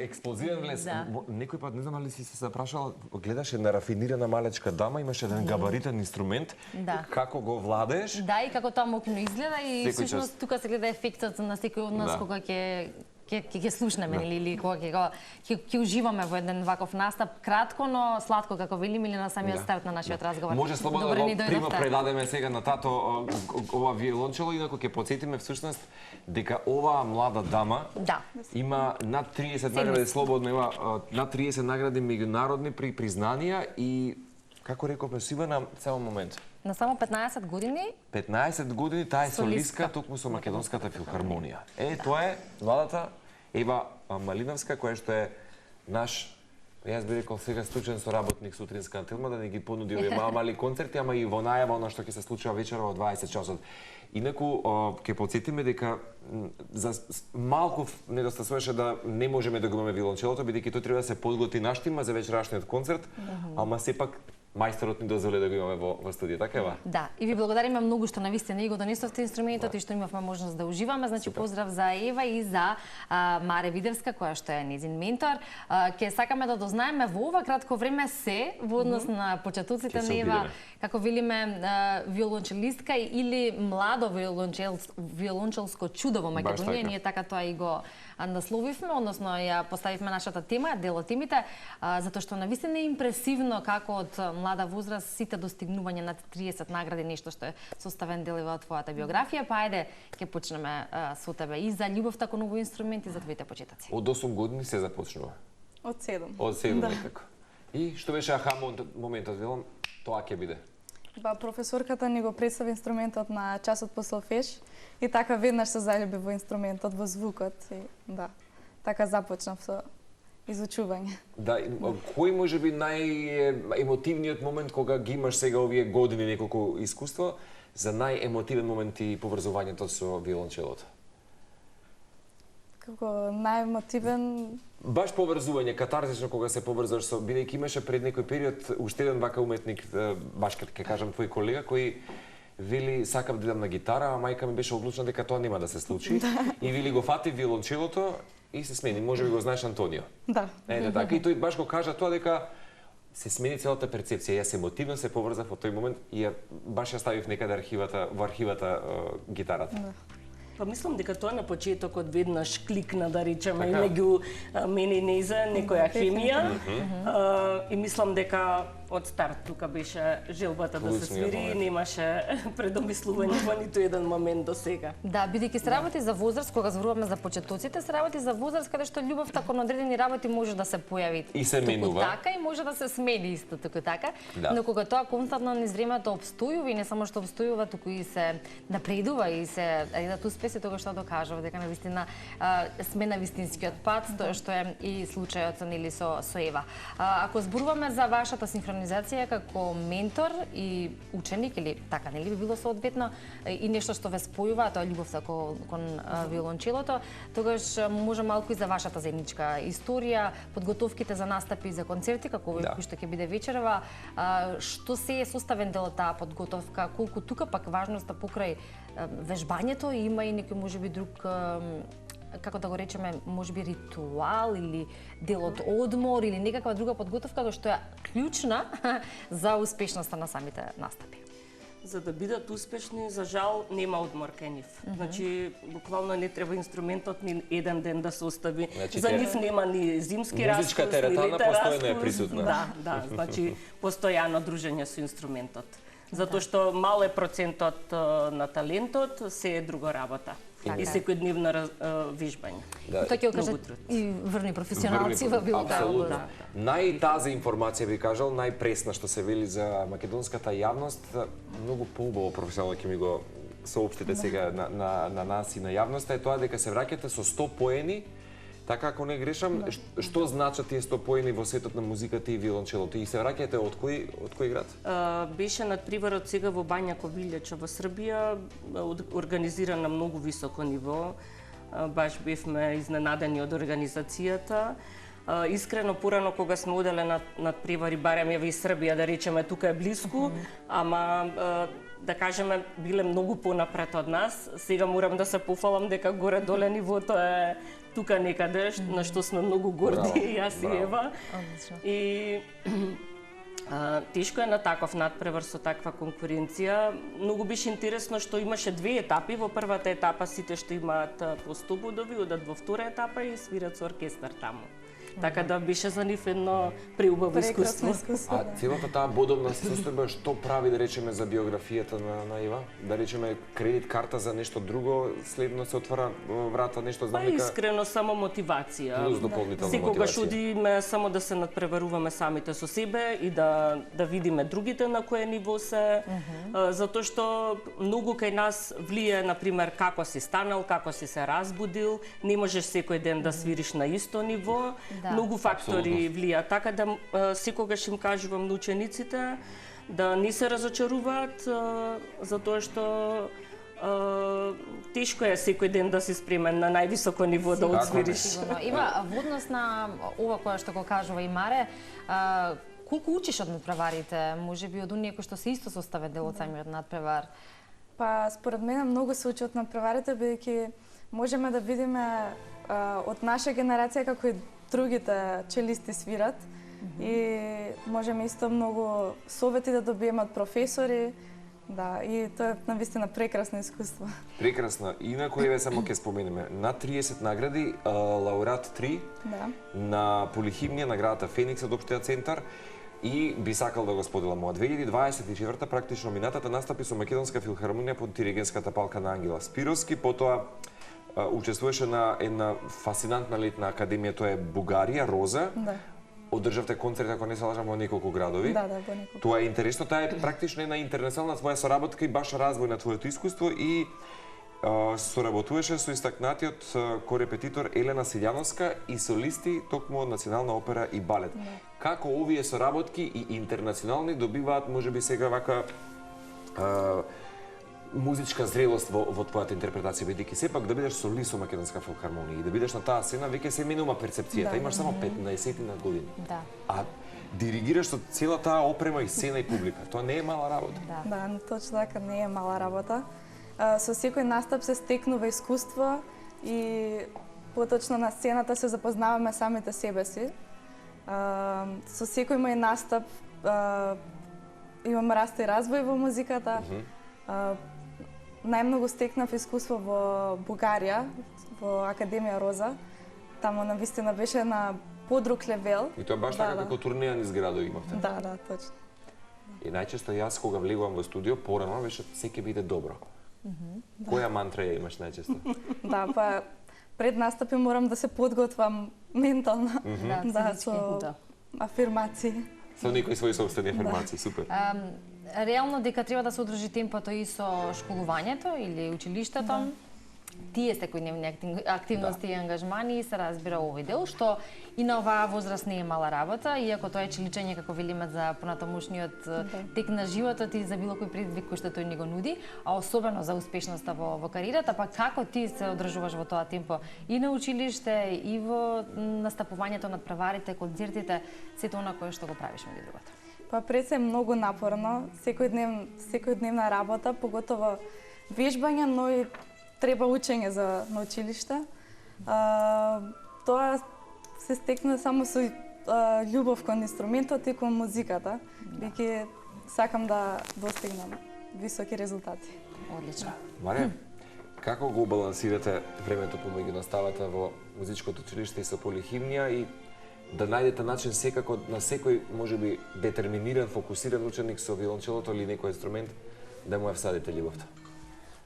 експлозивен влез. Некој пат, не знам дали си се запрашала, гледаше на рафинирана малечка дама, имаше еден габаритен инструмент, како го владееш. Да, и како тоа мокно изгледа и всушност тука се гледа ефектот на секој од нас кога ќе слушнеме или кога ќе уживаме во еден ваков настап, кратко, но сладко, како велиме, или на самиот старт на нашиот разговор. Може слободно да го предадеме сега на тато ова виолончело, инаку ќе потсетиме всушност дека оваа млада дама има над 30 награди, слободно има над 30 награди меѓународни признанија и како рековме со Ивана, само момент. На само 15 години? 15 години таа е солистка токму со Македонската филхармонија. Тоа е младата Ева Малиновска, која што е наш, јас би рекол сега случаен соработник сутринска Антилма, да ни ги понуди овие мали концерти, ама и во најава она што ќе се случува вечерва во 20 часот. Инаку, ќе потсетиме дека за малку недостасуваше да не можеме да го имаме виолончелото, бидејќи тој треба да се подготви наштима за вечерашниот концерт, ама сепак мајсторот ни дозволи да го имаме во студија, така ева? Да, и ви благодариме многу што навистина и го донесовте инструментот и што имавме можност да уживаме. Значи поздрав за Ева и за Маре Видевска, која што е нејзин ментор. Ќе сакаме да дознаеме во ова кратко време се во однос на почетоците на Ева, како велиме виолончелистка или младо виолончелско чудо во Македонија. Ние така тоа и го насловивме, односно ја поставивме нашата тема, дел од темите, затоа што навистина е импресивно како од млада возраст сите достигнувања над 30 награди, нешто што е составен дел во твојата биографија. Па ајде, ќе почнеме со тебе и за љубовта кон овој инструмент и за твоите почетоци. Од 8 години се започнува? Од 7. Од 7 некако. И што беше аха моментот, велам, тоа ќе биде? Професорката ни го представи инструментот на часот по солфеж и така веднаш се залюби во инструментот, во звукот и така започнав со изучување. Да, кој може би најемотивниот момент кога ги имаш сега овие години неколку искуство за најемотивен момент и поврзувањето со виолончелото? Како најемотивен... Баш поврзување, катарзично кога се поврзаш со... Бидејќи имаше пред некој период уште еден вака уметник, баш ќе кажам твој колега, кој вели сакам да идам на гитара, а мајка ми беше одлучна дека тоа нема да се случи. И вели го фати виолончелото и се смени. Може би го знаеш Антонио. Да. Така. И тој баш го кажа тоа дека се смени целата перцепција. Јас емотивно се поврзав во тој момент и баш ја ставив некаде во архивата гитарата. Па мислам дека тоа на почетокот веднаш кликна, да речеме, меѓу мене и нејза некоја хемија. И мислам дека од старт тука беше желбата да се свири и немаше предомислување во ниту еден момент до сега. Да, бидејќи се работи за возраст, кога зборуваме за почетоците, се работи за возраст каде што љубовта кон одредени работи може да се појави и се менува. Така и може да се смени исто така. Но кога тоа константно низ времето обстојува и не само што обстојува, туку и се напредува и се едат успеси, тоа што докажува дека навистина сме на вистинскиот пат, тоа што е и случајот нели со Ева. Ако зборуваме за вашата синхронизација како ментор и ученик или така нели би било соодветно и нешто што ве спојува, тоа љубовта кон виолончелото, тогаш може малку и за вашата заедничка историја, подготовките за настапи, за концерти, како кој што ќе биде вечерва, што се е составен дел од таа подготовка, колку тука пак важноста покрај вежбањето има и некој можеби друг, како да го речеме, можеби ритуал или дел од одмор или некаква друга подготовка што е клучна за успешноста на самите настапи. За да бидат успешни, за жал нема одмор кај нив. Значи буквално не треба инструментот ни еден ден да се остави. За нив нема ни зимски распуст, ни летен постојано е присутна. Да, значи постојано дружење со инструментот. Затоа што мал е процентот на талентот, се е друга работа. И секојдневно вежбање. Тоа ќе кажат и врни професионалци во било како. Најтаза информација би кажал, најпресна што се вели за македонската јавност, многу поубаво професионално ќе ми го соопштите сега на нас и на јавноста, е тоа дека се враќате со 100 поени. Така, ако не грешам, што значат тие 100 поени во светот на музиката и виолончелото? И се враќате од кој град? Беше надпреварот сега во Бања Ковилјача во Србија, организиран на многу високо ниво. Баш бевме изненадени од организацијата. Искрено, порано кога сме оделе на надпревари, барем ја во Србија, да речеме, тука е блиску, ама да кажеме, биле многу понапред од нас. Сега морам да се пофалам дека горе-доле нивото е тука некаде, на што сме многу горди, јас и Ева. И тешко е на таков надпревар со таква конкуренција. Многу беше интересно што имаше две етапи. Во првата етапа сите што имаат по 100 бодови одат во втора етапа и свират со оркестар таму. Така да беше за нив едно преубаво искуство. А целата таа бодовна состојба што прави, да речеме, за биографијата на Ива? Да речеме, кредит карта за нешто друго, следно се отвара врата, нешто знам дека... Искрено само мотивација. Плюс дополнителна Секогаш мотивација. одиме само да се надпреваруваме самите со себе и да видиме другите на кое ниво се, затоа што многу кај нас влие, например, како си станал, како си се разбудил, не можеш секој ден да свириш на исто ниво. Многу фактори влијаат, така да секогаш им кажувам на учениците да не се разочаруваат, затоа што тешко е секој ден да си спремен на највисоко ниво да отсвириш. Ива, во однос на ова кое што го кажува и Маре, колку учиш од надпреварите? Можеби од оние кои што се исто составе дел од самиот надпревар? Па, според мене, многу се учи од надпреварите, бидејќи можеме да видиме од наша генерација како и другите челисти свират и можеме исто многу совети да добиеме од професори. Да, и тоа е навистина прекрасно искуство. Прекрасно. Инаку еве само ќе споменеме на 30 награди, лауреат 3 на Полихимнија, наградата Феникс од Општиот центар. И би сакал да го споделам, од 2024 практично минатата настапи со Македонска филхармонија под диригентската палка на Ангела Спировски, потоа учествуваше на една фасцинантна летна академија, тоа е Бугарија, Роза. Да. Одржавте концерт, ако не се лажам, во неколку градови. Да, во неколку. Тоа е интересно, таа е практично една интернационална твоја соработка и баш развој на твоето искуство и соработуваше со истакнатиот корепетитор Елена Силјановска и солисти токму од Национална опера и балет. Како овие соработки и интернационални добиваат, можеби сега вака музичка зрелост во твојата интерпретација, бидејќи сепак да бидеш солист со Македонска филхармонија и да бидеш на таа сцена, веќе се менува перцепцијата. Имаш само 15 на години. Да. А диригираш со цела таа опрема и сцена и публика. Тоа не е мала работа. Да, точно така, не е мала работа. Со секој настап се стекнува искуство и поточно на сцената се запознаваме самите себе си. Со секој мој настап имам раст и развој во музиката. Најмногу стекнав искуство во Бугарија, во Академија Роза. Таму навистина беше на подруг левел. И тоа баш така како турнеја низ градови имавте. Да, точно. И најчесто јас кога влегувам во студио, порано беше се ќе биде добро. Која мантра ја имаш најчесто? Да, па пред настапи морам да се подготвам ментално. Да, со афирмации. Со некои своји собствени афирмации, супер. Реално дека треба да се одржи темпото и со школувањето или училиштето. Тие секојдневни активности и ангажмани се разбира овој дел, што и на оваа возраст не е мала работа, иако тоа е чиличење, како велиме, за понатамошниот тек на животот и за било кој предизвик кој што тој ни го нуди, а особено за успешноста во кариерата, па како ти се одржуваш во тоа темпо и на училиште, и во настапувањето на надпреварите, концертите, сето она кое што го правиш меѓу другото? Па пред се многу напорно, секојдневна работа, поготово вежбање, но и треба учење на училиште. Тоа се стекна само со љубов кон инструментот и кон музиката, бидејќи сакам да достигнам високи резултати. Одлично. Марија, како го балансирате времето помеѓу наставата во музичкото училиште и со Полихимнија и да најдете начин секако на секој можеби детерминиран, фокусиран ученик со виолончелото или некој инструмент да му ја всадите љубовта?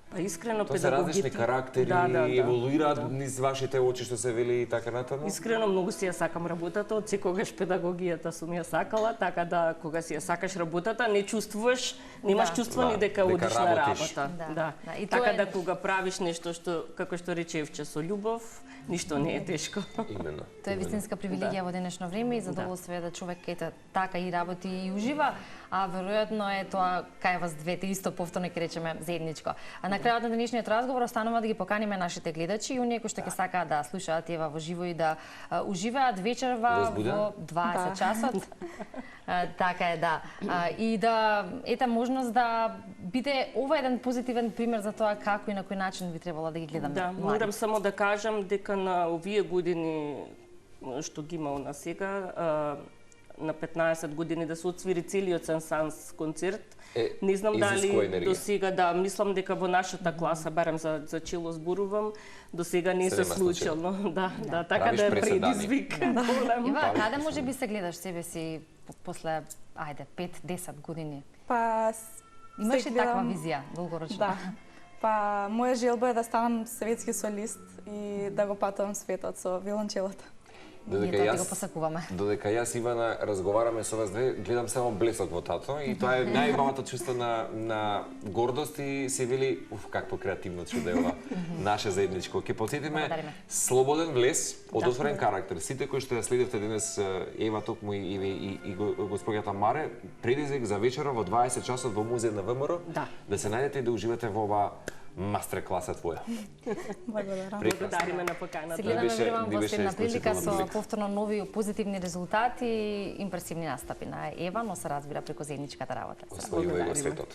Па искрено тоа се различни карактери, еволуираат низ вашите очи, што се вели и така натаму? Искрено многу си ја сакам работата, од секогаш педагогијата сум ја сакала, така да кога си ја сакаш работата, не чувствуваш, немаш чувство ни дека одиш на работа. Да. И така да кога правиш нешто што, како што рече Евче, со љубов, ништо не е тешко. Именно. Тоа е вистинска привилегија во денешно време и задоволство е да човек ете така и работи и ужива, а веројатно е тоа кај вас двете исто повторно ќе речеме заедничко. А на крајот на денешниот разговор останува да ги поканиме нашите гледачи и оние кои што ќе сакаат да слушаат Ева во живо и да уживаат вечерва во 20 часот. Така е, да. И да ете можност да биде ова еден позитивен пример за тоа како и на кој начин би требало да ги гледаме. Да, морам само да кажам дека на овие години што ги има на сега, на 15 години да се отсвири целиот Сен-Санс концерт. Не знам дали до сега, да, мислам дека во нашата класа, барем за чело зборувам, до сега не се случило. Да, така да е предизвик. Ива, каде може би се гледаш себе си после, 5-10 години? Па имаш ли таква визија долгорочна? Да. Па моја желба е да станам светски солист и да го патувам светот со виолончелото. Додека јас Ивана разговараме со вас две, гледам само блесок во тато и тоа е најубавата чувство на гордост и се вели, какво креативно чудо е ова наше заедничко. Ќе потсетиме слободен влез од отворен карактер. Сите кои што ја следевте денес Ева токму и госпоѓата Маре, предизвик за вечера во 20 часот во музеј на ВМРО, да се најдете и да уживате во ова мастер класа твоја. Благодариме на поканата. Се гледаме верувам во следна прилика со повторно нови позитивни резултати и импресивни настапи на Ева, но се разбира преку заедничката работа. Ослојува и во светот.